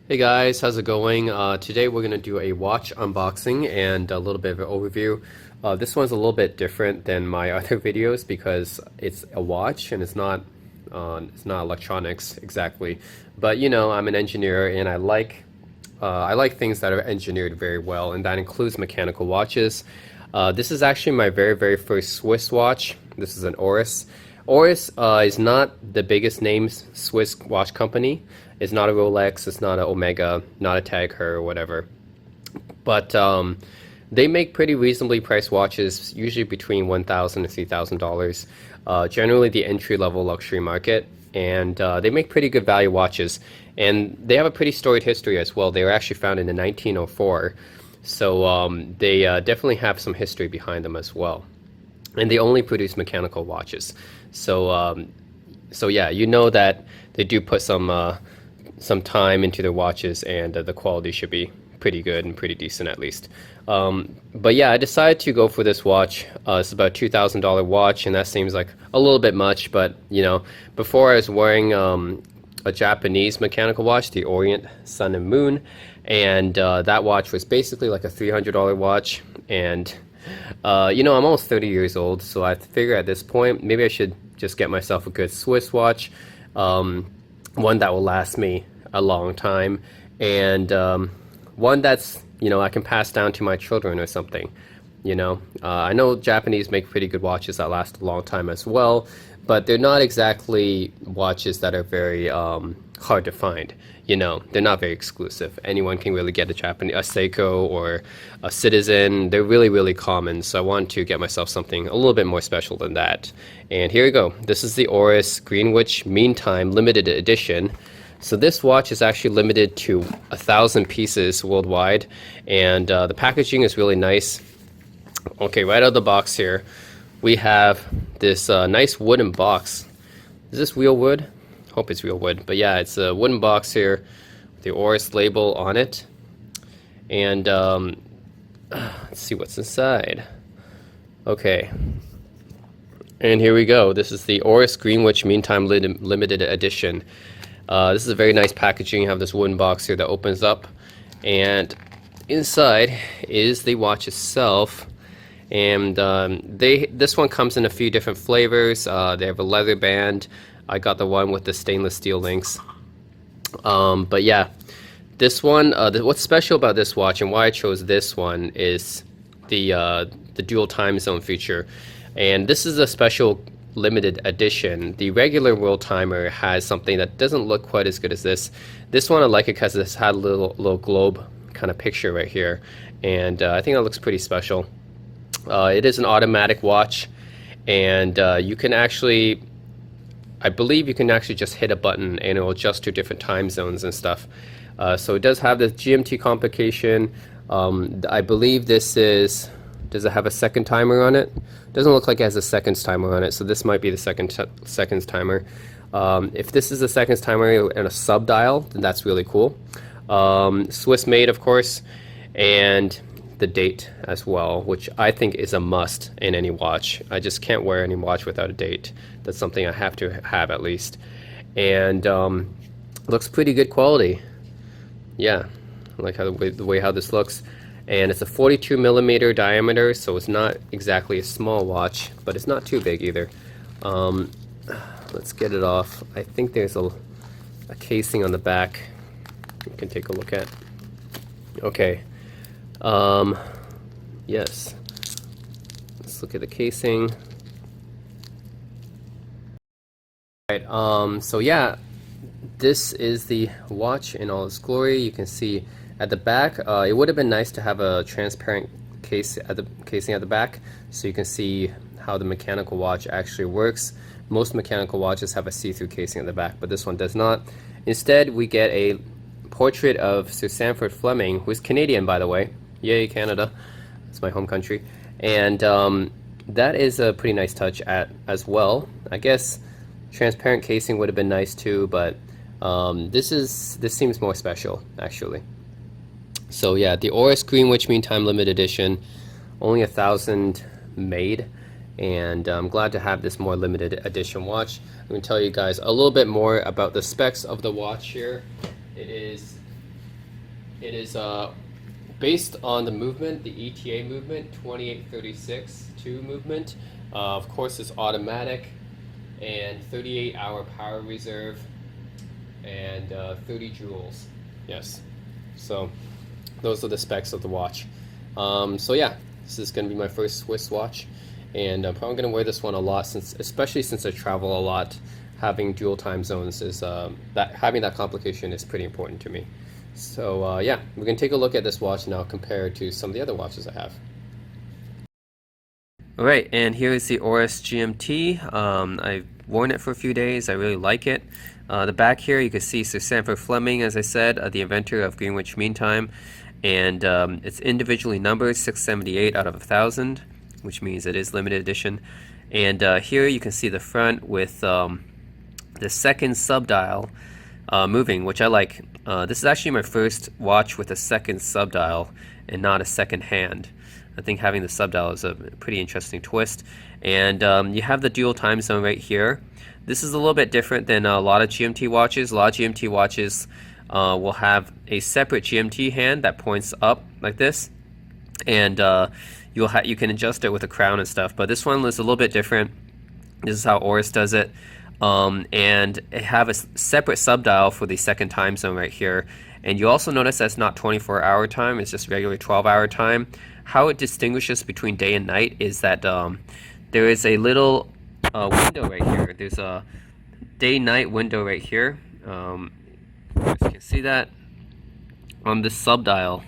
Hey guys, how's it going? Today we're going to do a watch unboxing and a little bit of an overview. This one's a little bit different than my other videos because it's a watch and it's not electronics exactly. But you know, I'm an engineer and I like things that are engineered very well, and that includes mechanical watches. This is actually my very first Swiss watch. This is an Oris. Oris is not the biggest name Swiss watch company. It's not a Rolex, it's not an Omega, not a Tag Heuer or whatever. But they make pretty reasonably priced watches, usually between $1,000 to $3,000. Generally the entry-level luxury market, and they make pretty good value watches. And they have a pretty storied history as well. They were actually founded in 1904, so they definitely have some history behind them as well. And they only produce mechanical watches. So yeah, you know that they do put some time into their watches, and the quality should be pretty good and pretty decent at least. But yeah, I decided to go for this watch. It's about a $2,000 watch, and that seems like a little bit much, but you know, before I was wearing a Japanese mechanical watch, the Orient Sun and Moon, and that watch was basically like a $300 watch. And you know, I'm almost 30 years old, so I figure at this point maybe I should just get myself a good Swiss watch, one that will last me a long time, and one that's, you know, I can pass down to my children or something. You know, I know Japanese make pretty good watches that last a long time as well, but they're not exactly watches that are very hard to find. You know, they're not very exclusive. Anyone can really get a Japanese, a Seiko or a Citizen. They're really common, so I wanted to get myself something a little bit more special than that. And here we go. This is the Oris Greenwich Meantime Limited Edition. So this watch is actually limited to 1,000 pieces worldwide, and the packaging is really nice. Okay, right out of the box here, we have this nice wooden box. Is this real wood? Hope it's real wood, but yeah, it's a wooden box here with the Oris label on it. And let's see what's inside. Okay, and here we go. This is the Oris Greenwich Meantime Limited Edition. This is a very nice packaging. You have this wooden box here that opens up, and inside is the watch itself. And this one comes in a few different flavors. They have a leather band. I got the one with the stainless steel links. But yeah, this one, what's special about this watch and why I chose this one is the dual time zone feature. And this is a special limited edition. The regular world timer has something that doesn't look quite as good as this. This one I like it because it's had a little globe kind of picture right here, and I think that looks pretty special. It is an automatic watch, and you can actually, I believe you can actually just hit a button and it will adjust to different time zones and stuff. So it does have the GMT complication. I believe this is, does it have a second timer on it? Doesn't look like it has a seconds timer on it, so this might be the seconds timer. If this is a seconds timer and a sub dial, then that's really cool. Swiss made, of course, and the date as well, which I think is a must in any watch. I just can't wear any watch without a date. That's something I have to have at least. And looks pretty good quality. Yeah, I like how the way how this looks. And it's a 42 millimeter diameter, so it's not exactly a small watch, but it's not too big either. Let's get it off. I think there's a casing on the back you can take a look at. Okay. Yes. Let's look at the casing. Alright, so yeah, this is the watch in all its glory. You can see at the back, it would have been nice to have a transparent casing at the back, so you can see how the mechanical watch actually works. Most mechanical watches have a see-through casing at the back, but this one does not. Instead, we get a portrait of Sir Sandford Fleming, who is Canadian, by the way. Yay, Canada. It's my home country. And that is a pretty nice touch as well. I guess transparent casing would have been nice too, but this seems more special, actually. So yeah, the Oris Greenwich Meantime Limited Edition, only 1,000 made, and I'm glad to have this more limited edition watch. I'm going to tell you guys a little bit more about the specs of the watch here. It is It is based on the movement, the ETA movement, 2836-2 movement. Of course, it's automatic and 38-hour power reserve and 30 joules. Yes. So those are the specs of the watch. So yeah, this is going to be my first Swiss watch, and I'm probably going to wear this one a lot, especially since I travel a lot. Having dual time zones is having that complication is pretty important to me. So yeah, we're going to take a look at this watch now compared to some of the other watches I have. Alright, and here is the Oris GMT. I've worn it for a few days. I really like it. The back here you can see Sir Sanford Fleming, as I said, the inventor of Greenwich Mean Time, and it's individually numbered 678 out of 1,000, which means it is limited edition. And here you can see the front with the second subdial moving, which I like. This is actually my first watch with a second subdial and not a second hand. I think having the subdial is a pretty interesting twist. And you have the dual time zone right here. This is a little bit different than a lot of GMT watches. A lot of GMT watches will have a separate GMT hand that points up like this, and you can adjust it with a crown and stuff. But this one is a little bit different. This is how Oris does it. And I have a separate subdial for the second time zone right here. And you also notice that's not 24-hour time, it's just regular 12-hour time. How it distinguishes between day and night is that there is a little window right here. There's a day-night window right here. You can see that on this subdial.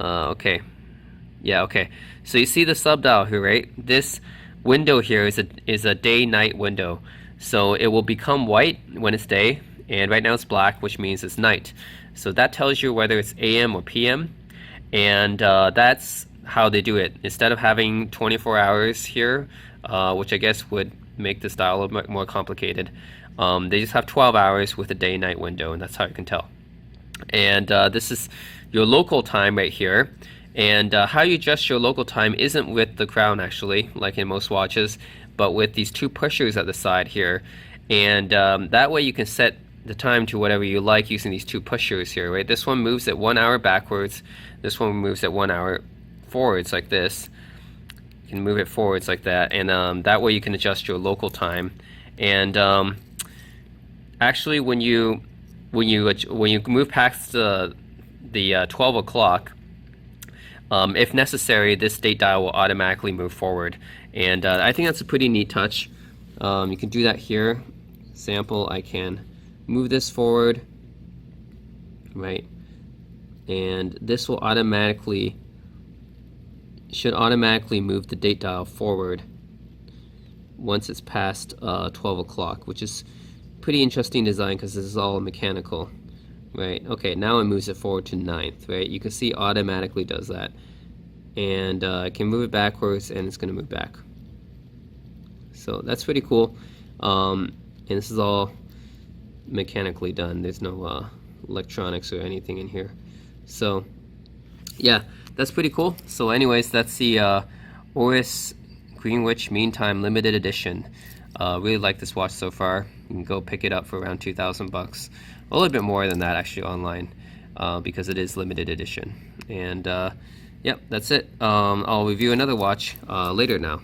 Okay. Yeah, okay. So you see the subdial here, right? This window here is a day-night window. So it will become white when it's day, and right now it's black, which means it's night. So that tells you whether it's AM or PM, and that's how they do it. Instead of having 24 hours here, which I guess would make this dial a little bit more complicated, they just have 12 hours with a day-night window, and that's how you can tell. And this is your local time right here. And how you adjust your local time isn't with the crown, actually, like in most watches, but with these two pushers at the side here. And that way you can set the time to whatever you like using these two pushers here, right? This one moves at 1 hour backwards. This one moves at 1 hour forwards like this. You can move it forwards like that, and that way you can adjust your local time. And actually, when you move past the 12 o'clock, if necessary, this date dial will automatically move forward, and I think that's a pretty neat touch. You can do that here. Example, I can move this forward, right, and this will should automatically move the date dial forward once it's past 12 o'clock, which is pretty interesting design because this is all mechanical. Right, okay, now it moves it forward to 9th, right? You can see automatically does that. And I can move it backwards and it's going to move back. So that's pretty cool. And this is all mechanically done. There's no electronics or anything in here. So yeah, that's pretty cool. So anyways, that's the Oris Greenwich Mean Time Limited Edition. Really like this watch so far. You can go pick it up for around 2,000 bucks. A little bit more than that actually online, because it is limited edition. And yep, that's it. I'll review another watch later now.